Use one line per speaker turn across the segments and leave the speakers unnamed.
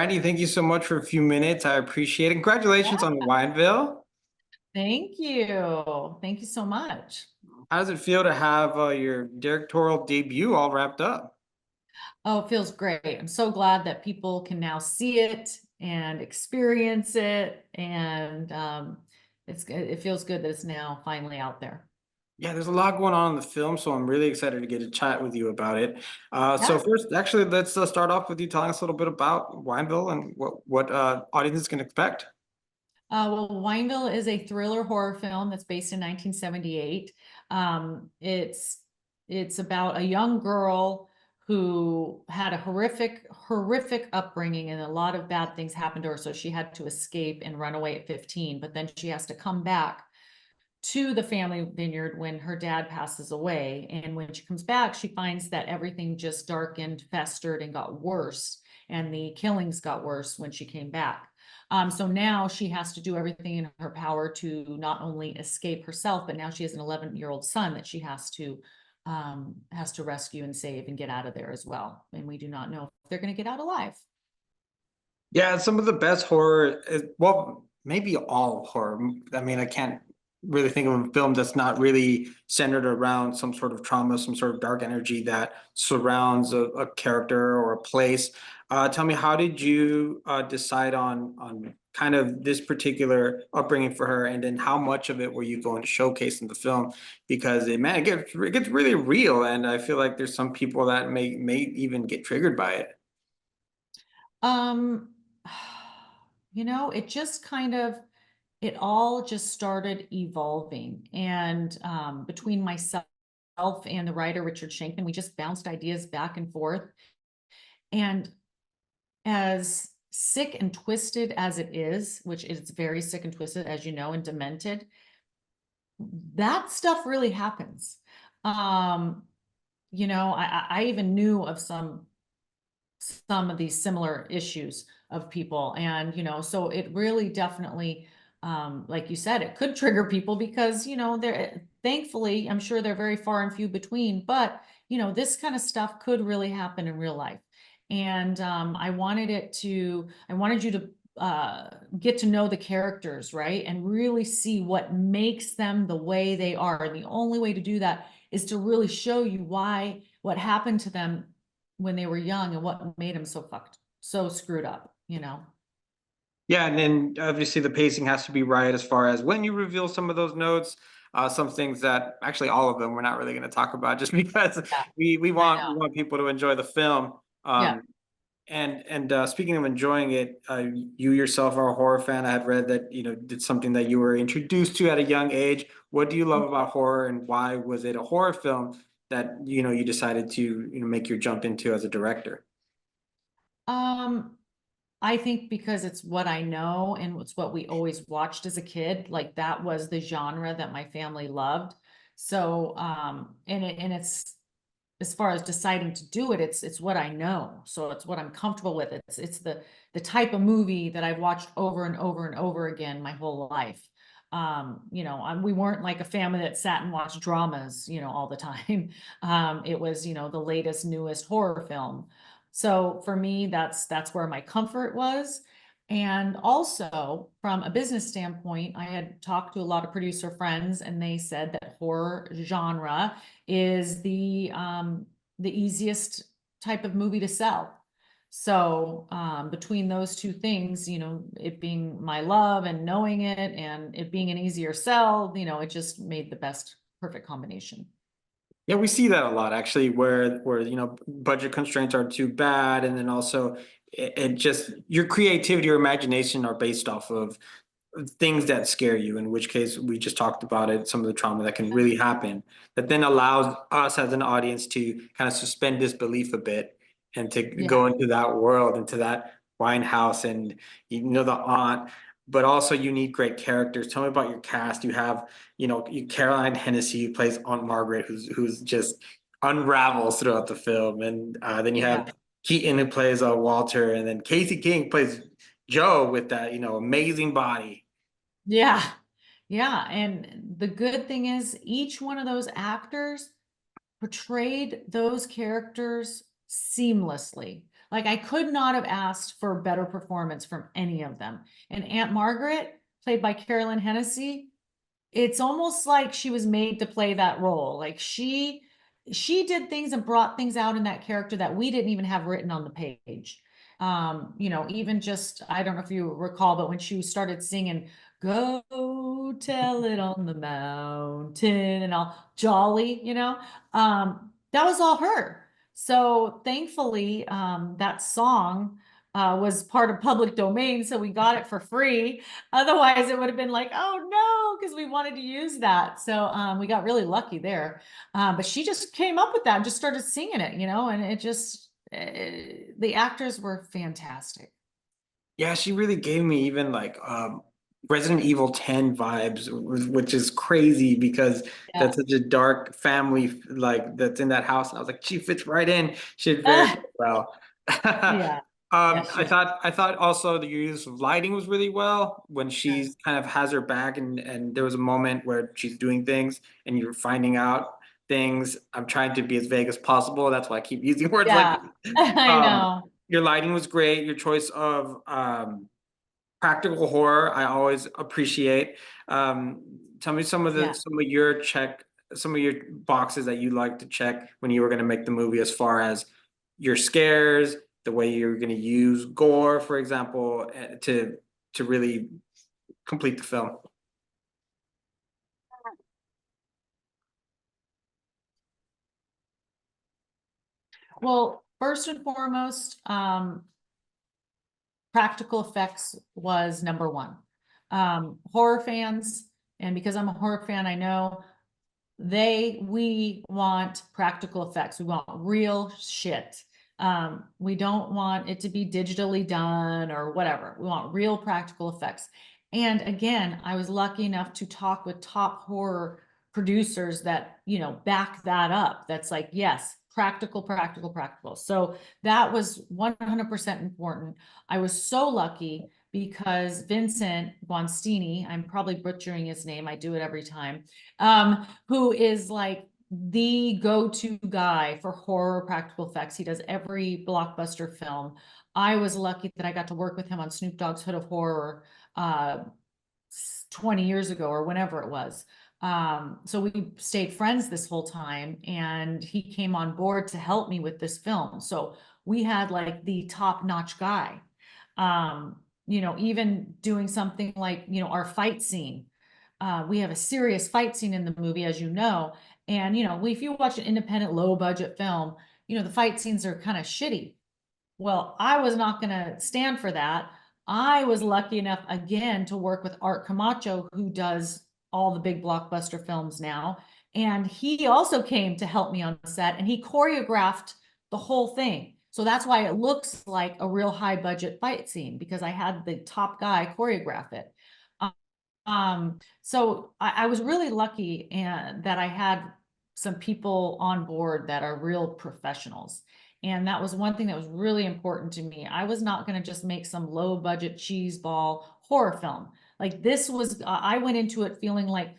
Brandy, thank you so much for a few minutes. I appreciate it. Congratulations on Wineville.
Thank you. Thank you so much.
How does it feel to have your directorial debut all wrapped up?
Oh, it feels great. I'm so glad that people can now see it and experience it. And it feels good that it's now finally out there.
Yeah, there's a lot going on in the film, so I'm really excited to get to chat with you about it. So
Yeah.
first, actually, let's start off with you telling us a little bit about Wineville and what audiences can expect.
Well, Wineville is a thriller horror film that's based in 1978. It's about a young girl who had a horrific upbringing, and a lot of bad things happened to her. So she had to escape and run away at 15, but then she has to come back to the family vineyard when her dad passes away. And when she comes back, she finds that everything just darkened, festered, and got worse. And the killings got worse when she came back. So now she has to do everything in her power to not only escape herself, but now she has an 11-year-old son that she has to rescue and save and get out of there as well. And we do not know if they're going to get out alive.
Yeah, some of the best horror, well, maybe all horror. I mean, I can't really think of a film that's not really centered around some sort of trauma, some sort of dark energy that surrounds a character or a place. Tell me, how did you decide on kind of this particular upbringing for her, and then how much of it were you going to showcase in the film? Because it gets really real, and I feel like there's some people that may even get triggered by it.
Um, it just it all just started evolving. And between myself and the writer, Richard Shankman, we just bounced ideas back and forth. And as sick and twisted as it is, which is very sick and twisted, as you know, and demented, that stuff really happens. Um, I even knew of some of these similar issues of people. And, so it really definitely, like you said, it could trigger people because, they're thankfully, I'm sure they're very far and few between, but, this kind of stuff could really happen in real life. And I wanted you to get to know the characters, right? And really see what makes them the way they are. And the only way to do that is to really show you what happened to them when they were young and what made them so screwed up.
Yeah, and then obviously the pacing has to be right as far as when you reveal some of those notes. Some things that actually all of them we're not really going to talk about just because
Yeah,
we
I
want
know.
we want people to enjoy the film.
Yeah.
And speaking of enjoying it, you yourself are a horror fan. I had read that did something that you were introduced to at a young age. What do you love about horror, and why was it a horror film that you decided to make your jump into as a director?
Um, I think because it's what I know and it's what we always watched as a kid. Like that was the genre that my family loved. So, it's as far as deciding to do it, it's what I know. So it's what I'm comfortable with. It's the type of movie that I've watched over and over and over again my whole life. We weren't like a family that sat and watched dramas, all the time. It was, the latest, newest horror film. So for me, that's where my comfort was. And also from a business standpoint, I had talked to a lot of producer friends, and they said that horror genre is the easiest type of movie to sell. So between those two things, it being my love and knowing it and it being an easier sell, it just made the best perfect combination.
Yeah, we see that a lot actually, where budget constraints are too bad, and then also it just your creativity or imagination are based off of things that scare you. In which case, we just talked about it, some of the trauma that can really happen, that then allows us as an audience to kind of suspend disbelief a bit and to
Yeah.
go into that world, into that wine house, and the aunt. But also, you need great characters. Tell me about your cast. You have Caroline Hennessy, who plays Aunt Margaret, who's just unravels throughout the film, and then you
Yeah.
have Keaton, who plays Walter, and then Casey King plays Joe with that amazing body.
Yeah. Yeah. And the good thing is each one of those actors portrayed those characters seamlessly. Like I could not have asked for a better performance from any of them. And Aunt Margaret, played by Carolyn Hennessy, it's almost like she was made to play that role. Like she did things and brought things out in that character that we didn't even have written on the page. You know, even just, I don't know if you recall, but when she started singing, go tell it on the mountain and all jolly, you know, that was all her. So thankfully, that song was part of public domain, so we got it for free. Otherwise, it would have been like, oh no, because we wanted to use that. So we got really lucky there. But she just came up with that and just started singing it, you know, and it just, the actors were fantastic.
Yeah, she really gave me even like Resident Evil 10 vibes, which is crazy because
Yeah.
that's such a dark family like that's in that house. And I was like, she fits right in. She did very,
Uh,
very well.
yeah. Yeah, she,
I thought also the use of lighting was really well when
yes.
she's kind of has her back and there was a moment where she's doing things and you're finding out things. I'm trying to be as vague as possible. That's why I keep using words like
Yeah,
this.
I know.
Your lighting was great. Your choice of practical horror, I always appreciate. Um, Tell me
Yeah.
some of your boxes that you like to check when you were going to make the movie, as far as your scares, the way you're going to use gore, for example, to really complete the film.
Well, first and foremost, practical effects was number one. Horror fans, and because I'm a horror fan, I know we want practical effects. We want real shit. We don't want it to be digitally done or whatever. We want real practical effects. And again, I was lucky enough to talk with top horror producers that, you know, back that up. That's like, yes, practical, practical, practical. So that was 100% important. I was so lucky because Vincent Guanstini, I'm probably butchering his name, I do it every time, who is like the go-to guy for horror practical effects. He does every blockbuster film. I was lucky that I got to work with him on Snoop Dogg's Hood of Horror uh, 20 years ago or whenever it was. So we stayed friends this whole time, and he came on board to help me with this film. So we had like the top-notch guy. You know, even doing something like, you know, our fight scene. We have a serious fight scene in the movie, as you know. And, you know, if you watch an independent, low budget film, you know, the fight scenes are kind of shitty. Well, I was not going to stand for that. I was lucky enough again to work with Art Camacho, who does all the big blockbuster films now. And he also came to help me on set, and he choreographed the whole thing. So that's why it looks like a real high budget fight scene, because I had the top guy choreograph it. So I was really lucky and that I had some people on board that are real professionals. And that was one thing that was really important to me. I was not going to just make some low budget cheese ball horror film. Like this was, I went into it feeling like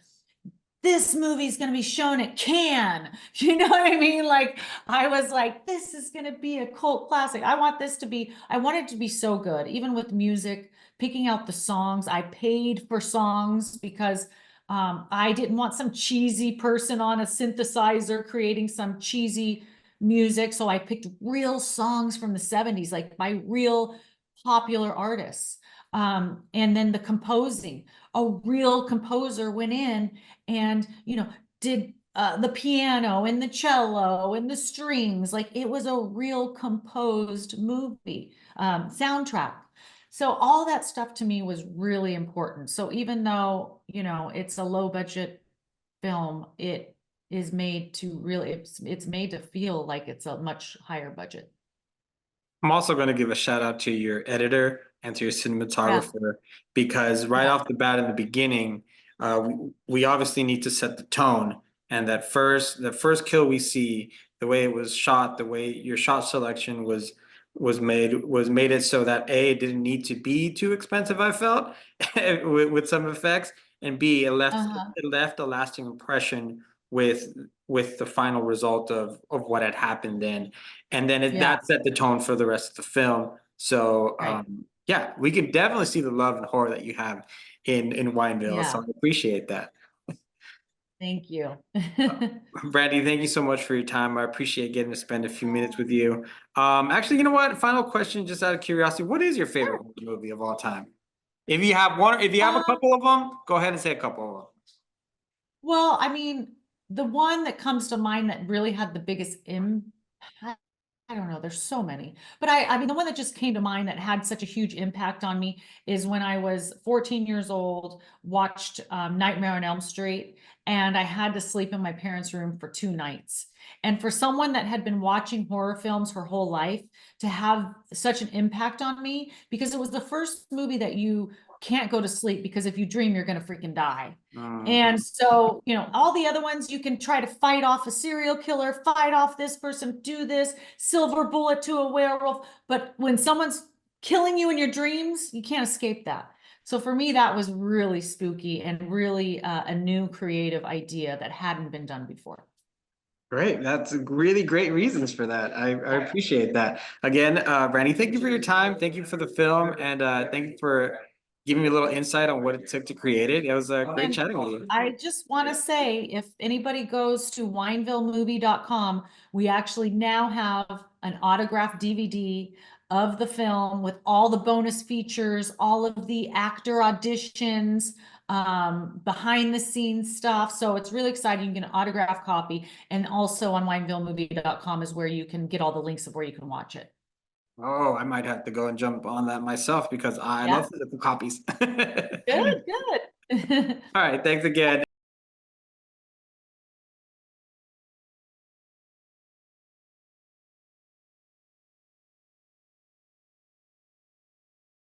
this movie's going to be shown at Cannes. You know what I mean? Like, I was like, this is going to be a cult classic. I want it to be so good, even with music, picking out the songs. I paid for songs because I didn't want some cheesy person on a synthesizer creating some cheesy music. So I picked real songs from the 70s, like by real popular artists. And then the composing, a real composer went in and, you know, did the piano and the cello and the strings. Like it was a real composed movie, soundtrack. So all that stuff to me was really important. So even though, you know, it's a low budget film, it is made to really, it's made to feel like it's a much higher budget.
I'm also going to give a shout out to your editor and to your
Yeah,
cinematographer, because right
yeah.
off the bat in the beginning, we obviously need to set the tone. And the first kill we see, the way it was shot, the way your shot selection was made it so that A, it didn't need to be too expensive, I felt, with some effects, and B,
Uh-huh.
it left a lasting impression with with the final result of what had happened then. And then
Yeah,
that set the tone for the rest of the film. So
right.
yeah, we can definitely see the love and horror that you have in Wineville. So
Yeah,
I appreciate that.
thank you.
Brandy, thank you so much for your time. I appreciate getting to spend a few minutes with you. Actually, you know what? Final question, just out of curiosity, what is your favorite
Sure.
horror movie of all time? If you have one, if you have a
Um,
couple of them, go ahead and say a couple of them.
well, I mean, the one that comes to mind that really had the biggest impact, I don't know, there's so many. But I mean, the one that just came to mind that had such a huge impact on me is when I was 14 years old, watched Nightmare on Elm Street, and I had to sleep in my parents' room for 2 nights. And for someone that had been watching horror films her whole life to have such an impact on me, because it was the first movie that you can't go to sleep because if you dream, you're going to freaking die.
Mhm.
And so, all the other ones, you can try to fight off a serial killer, fight off this person, do this, silver bullet to a werewolf. But when someone's killing you in your dreams, you can't escape that. So for me, that was really spooky and really a new creative idea that hadn't been done before.
Great. That's really great reasons for that. I appreciate that. Again, Brandy, thank you for your time. Thank you for the film, and thank you for giving me a little insight on what it took to create it. It was great
And
chatting with you.
I just want to say, if anybody goes to winevillemovie.com, we actually now have an autographed DVD of the film with all the bonus features, all of the actor auditions, behind the scenes stuff. So it's really exciting. You can get an autographed copy. And also on winevillemovie.com is where you can get all the links of where you can watch it.
Oh, I might have to go and jump on that myself because I
Yeah,
love physical copies.
good,
All
good.
right, thanks again.